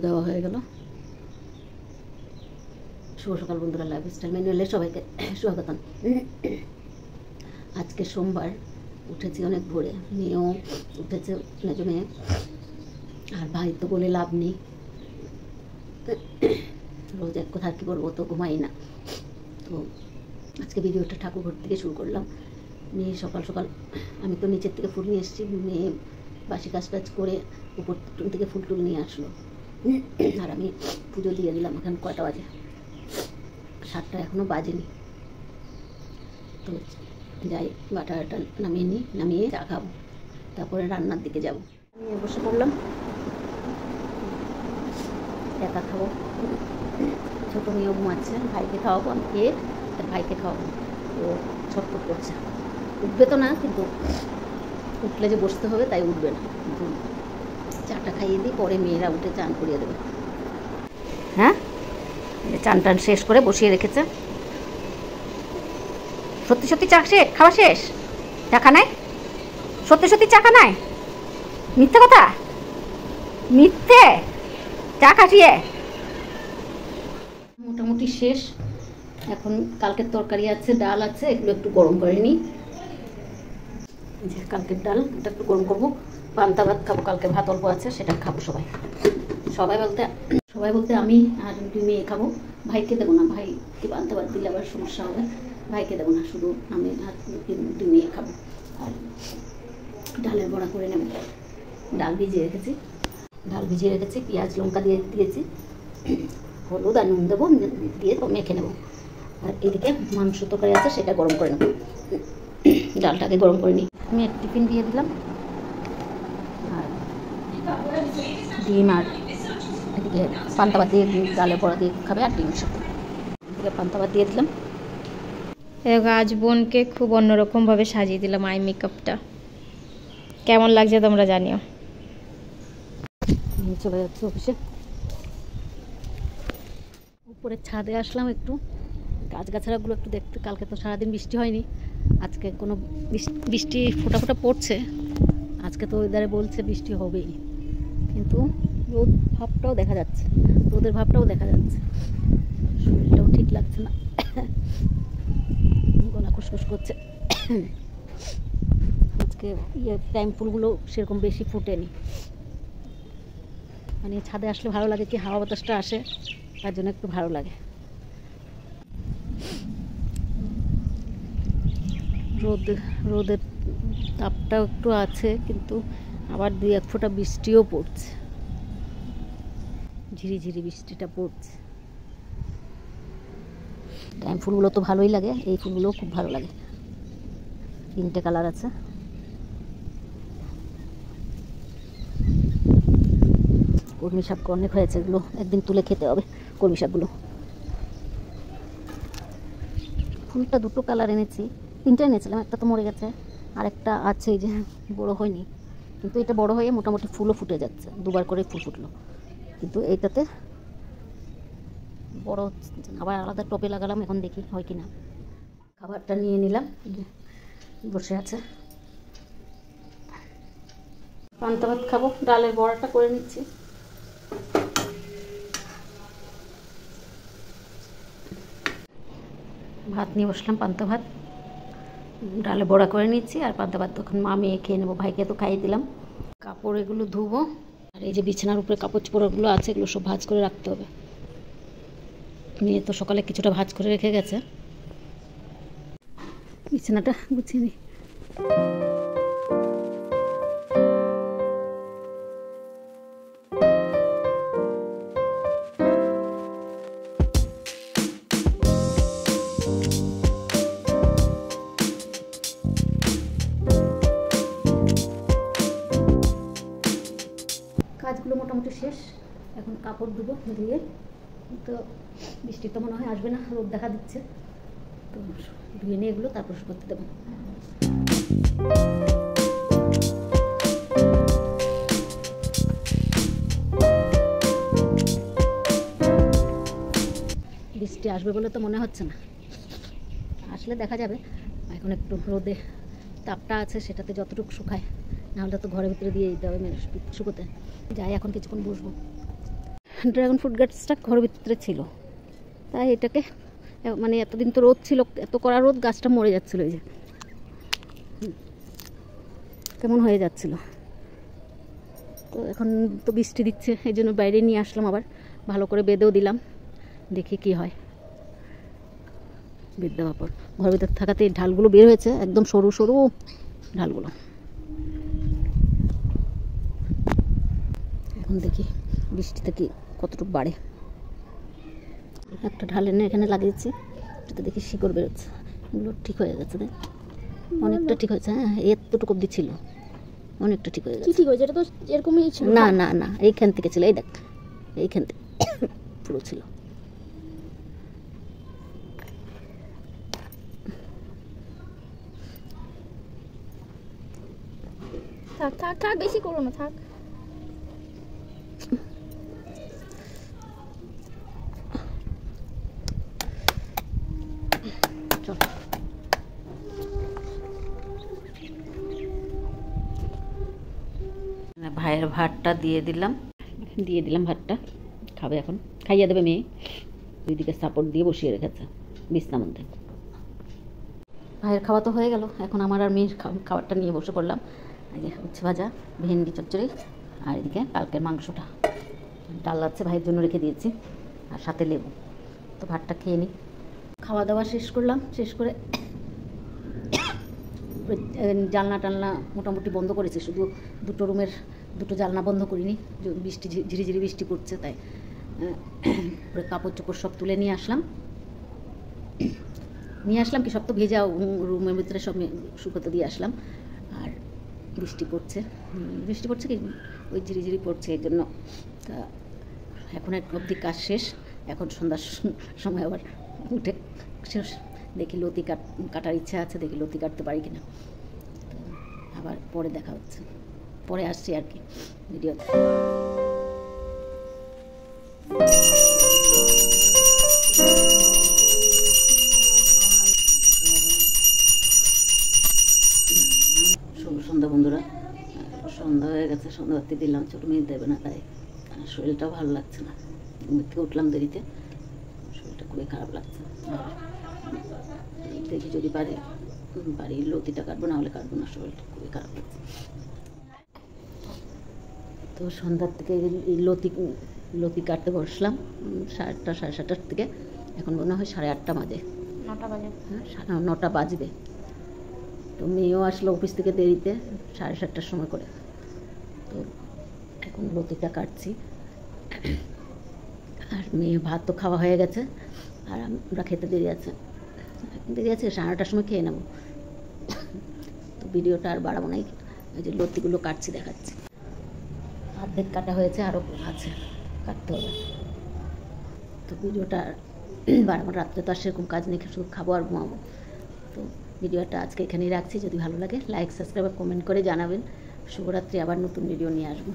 দেওয়া হয়ে গেল। শুভ সকাল বন্ধুরা, লাইফস্টাইল ম্যানুয়ালে সবাইকে স্বাগতম। আজকে সোমবার, উঠেছি অনেক ভোরে, মেয়েও উঠেছে, মেজো মেয়ে। আর ভাই তো বলে লাভ নেই, রোজ এক কথা কি বলবো, তো ঘুমাই না। তো আজকে ভিডিওটা ঠাকুর ঘর থেকে শুরু করলাম। মেয়ে সকাল সকাল, আমি তো নিচের থেকে ফুল নিয়ে এসেছি, মেয়ে বাসি কাজ টাজ করে উপর থেকে ফুল টুল নিয়ে আসলো। আর আমি পুজো দিয়ে দিলাম। এখন কয়টা বাজে? 7টা এখনও বাজেনি। তো যাই, বাটাটা নামিয়ে নিই, নামিয়ে চা খাবো, তারপরে রান্নার দিকে যাব। আমি বসে পড়লাম, একা খাবো। ছোটো মেয়েও ঘুমাচ্ছে, ভাইকে খাওয়াবো, আমি খেয়ে তার ভাইকে খাওয়াবো। ও ছটফট করছে, উঠবে তো না, কিন্তু উঠলে যে বসতে হবে তাই উঠবে না। কিন্তু চাটা খাইয়ে দিই, পরে মেয়েরা উঠে চান করিয়ে দেবে। হ্যাঁ, চান টান শেষ করে বসিয়ে রেখেছে। সত্যি সত্যি চা শেষ, খাওয়া শেষ? চাখা নাই? সত্যি সত্যি চাখা নাই? মিথ্যে কথা, মিথ্যে। চা খাটিয়ে মোটামুটি শেষ। এখন কালকের তরকারি আছে, ডাল আছে, এগুলো একটু গরম করে নিই। যে কালকের ডাল, এটা একটু গরম করবো। পান্তা ভাত খাবো, কালকে ভাত অল্প আছে, সেটা খাবো সবাই। সবাই বলতে আমি আর দুই মেয়ে খাবো, ভাইকে দেবো না। ভাইকে পান্তা ভাত দিলে আবার সমস্যা হবে, ভাইকে দেবো না, শুধু আমি আর দুই মেয়ে খাবো। আর ডালের বড়া করে নেব। ডাল ভিজিয়ে রেখেছি, পেঁয়াজ লঙ্কা দিয়েছি, হলুদ আর নুন দেবো, দিয়ে তো মেখে নেবো। আর এদিকে মাংস তরকারি আছে, সেটা গরম করে নেবো। ডালটাকে গরম করে নিই। মেয়ের টিফিন দিয়ে দিলাম, আর ডিম, আর এদিকে পান্তা ভাত দিয়ে ডালের বড়া দিয়ে খাবে, আর ডিম সব। এদিকে পান্তা ভাত দিয়ে দিলাম। আজ বোনকে খুব অন্যরকমভাবে সাজিয়ে দিলাম আই মেকআপটা। কেমন লাগছে তোমরা জানিও। চলে যাচ্ছে অফিসে। উপরে ছাদে আসলাম একটু গাছগাছাড়াগুলো একটু দেখতে। কালকে তো সারাদিন বৃষ্টি হয়নি, আজকে কোনো বৃষ্টি ফোঁটা ফোঁটা পড়ছে। আজকে তো ওয়েদারে বলছে বৃষ্টি হবেই, কিন্তু রোদের ভাবটাও দেখা যাচ্ছে, শরীরটাও ঠিক লাগছে না, গলা খুসখুস করছে। আজকে টাইম ফুলগুলো সেরকম বেশি ফুটেনি। মানে ছাদে আসলে ভালো লাগে, কি হাওয়া বাতাসটা আসে, তার জন্য একটু ভালো লাগে। রোদের তাপটাও একটু আছে, কিন্তু আবার 2-1 ফোঁটা বৃষ্টিও পড়ছে, ঝিরিঝিরি বৃষ্টিটা পড়ছে। টাইম ফুলগুলো তো ভালোই লাগে, এই ফুলগুলো খুব ভালো লাগে। 3টে কালার আছে। কলমি শাক অনেক হয়েছে, এগুলো একদিন তুলে খেতে হবে, কলমি শাকগুলো। ফুলটা 2টো কালার এনেছি, 3টে এনেছিলাম, একটা তো মরে গেছে, আর একটা আছে, এই যে বড় হয়নি। কিন্তু এটা বড় হয়ে মোটামুটি ফুলও ফুটে যাচ্ছে, 2বার করে ফুল ফুটলো। কিন্তু এইটাতে বড় আবার আলাদা টবে লাগালাম, এখন দেখি হয় কিনা। খাবারটা নিয়ে নিলাম, বসে আছে। পান্তা ভাত খাবো, ডালের বড়াটা করে নিচ্ছি। ভাত নিয়ে বসলাম, পান্তা ভাত, ডালে বড়া করে নিচ্ছি, আর পান্তা ভাত তখন মা মেয়ে খেয়ে নেবো। ভাইকে তো খাইয়ে দিলাম। কাপড় এগুলো ধুবো, আর এই যে বিছানার উপরে কাপড় চোপড়গুলো আছে, এগুলো সব ভাঁজ করে রাখতে হবে। মেয়ে তো সকালে কিছুটা ভাঁজ করে রেখে গেছে। বিছানাটা গুছিয়ে নিই। কাজগুলো মোটামুটি শেষ, এখন কাপড় ধুবো। ধুয়ে তো বৃষ্টি তো মনে হয় আসবে না, রোদ দেখা দিচ্ছে, তো ধুয়ে নিয়ে এগুলো তারপর করতে দেবো। বৃষ্টি আসবে বলে তো মনে হচ্ছে না, আসলে দেখা যাবে। এখন একটু রোদে তাপটা আছে, সেটাতে যতটুকু শুকায়, নাহলে তো ঘরের ভিতরে দিয়ে দিতে হবে শুকোতে। যাই, এখন কিছুক্ষণ বসবো। ড্রাগন ফ্রুট গাছটা ঘরের ভিতরে ছিল, তাই এটাকে মানে এতদিন তো রোদ ছিল, এত কড়া রোদ, গাছটা মরে যাচ্ছিলো। এই যে কেমন হয়ে যাচ্ছিল। তো এখন তো বৃষ্টি দিচ্ছে, এই জন্য বাইরে নিয়ে আসলাম, আবার ভালো করে বেঁধেও দিলাম, দেখি কি হয়। বেঁধে দেওয়ার পর ঘরের ভিতর থাকাতে ঢালগুলো বের হয়েছে, একদম সরু সরু ঢালগুলো। এখন দেখি বৃষ্টিতে কি কতটুকু বাড়ে। একটা ঢাল এনে এখানে লাগিয়েছি, এটাতে দেখি শিকড় বেরোচ্ছে, এগুলো ঠিক হয়ে গেছে। দেখ অনেকটা ঠিক হয়েছে। হ্যাঁ, এতটুকু অব্দি ছিল, অনেকটা ঠিক হয়ে গেছে। ঠিক হয়েছে, এটা তো এরকমই ছিল। না না না, এইখান থেকে ছিল, এই দেখ এইখান থেকে পুরো ছিল। থাক থাক থাক, বেশি করো না, থাক। চল ভাইয়ের ভাতটা দিয়ে দিলাম ভাতটা খাবে, এখন খাইয়ে দেবে মেয়ে। দুই দিকে সাপোর্ট দিয়ে বসিয়ে রেখেছে বিছনার মধ্যে। ভাইয়ের খাওয়া তো হয়ে গেল, এখন আমার আর মেয়ের খাবারটা নিয়ে বসে পড়লাম। এই যে উচ্ছে ভাজা, ভেন্ডি চচ্চড়ি, আর এদিকে কালকের মাংসটা, ডাল আছে ভাইয়ের জন্য রেখে দিয়েছি, আর সাথে লেবু। তো ভাতটা খেয়ে নিই। খাওয়া দাওয়া শেষ করলাম, শেষ করে জানলা টালনা মোটামুটি বন্ধ করেছি, শুধু দুটো রুমের দুটো জানলা বন্ধ করিনি, বৃষ্টি ঝিরিঝিরি বৃষ্টি পড়ছে, তাই কাপড় চোপড় সব তুলে নিয়ে আসলাম কি সব তো ভেজা, রুমের ভিতরে সব শুকোতে দিয়ে আসলাম। আর বৃষ্টি পড়ছে কি ওই ঝিরিঝিরি পড়ছে, এই জন্য। তা এখন এক অবধি কাজ শেষ, এখন সন্ধ্যার সময় আবার উঠে শেষ, দেখি লতি কাটার ইচ্ছা আছে, দেখি লতি কাটতে পারি কিনা। তো আবার পরে দেখা হচ্ছে, পরে আসছি আর কি ভিডিওতে। সন্ধ্যা বন্ধুরা, সন্ধ্যা হয়ে গেছে, সন্ধ্যাবাতি দিলাম, ছোটো মেয়ে দেবে না, তাই শরীরটাও ভালো লাগছে না। থেকে উঠলাম দেরিতে, শরীরটা খুবই খারাপ লাগছে। দেখি যদি পারি লতিটা কাটবো, না হলে কাটবো না, শরীরটা খুবই খারাপ লাগছে। তো সন্ধ্যার থেকে এই লতি কাটতে বসলাম 7টা সাড়ে 7টার থেকে, এখন মনে হয় 8:30 বাজে, 9টা বাজে। হ্যাঁ 9টা বাজবে। তো মেয়েও আসলো অফিস থেকে দেরিতে, 7:30টার সময় করে। তো এখন লতিটা কাটছি, আর মেয়ে ভাত তো খাওয়া হয়ে গেছে, আর আমরা খেতে দেরি আছে 9:30টার সময় খেয়ে নেব। তো ভিডিওটা আর বাড়াবো না, ওই যে লতিগুলো কাটছি দেখাচ্ছি। অর্ধেক কাটা হয়েছে, আরও আছে কাটতে হবে। তো ভিডিওটা বাড়াবো, রাত্রে তো আর সেরকম কাজ নেই, শুধু খাবো আর ঘুমাবো। তো ভিডিওটা আজকে এখানেই রাখছি, যদি ভালো লাগে লাইক সাবস্ক্রাইব কমেন্ট করে জানাবেন। শুভরাত্রি, আবার নতুন ভিডিও নিয়ে আসবো।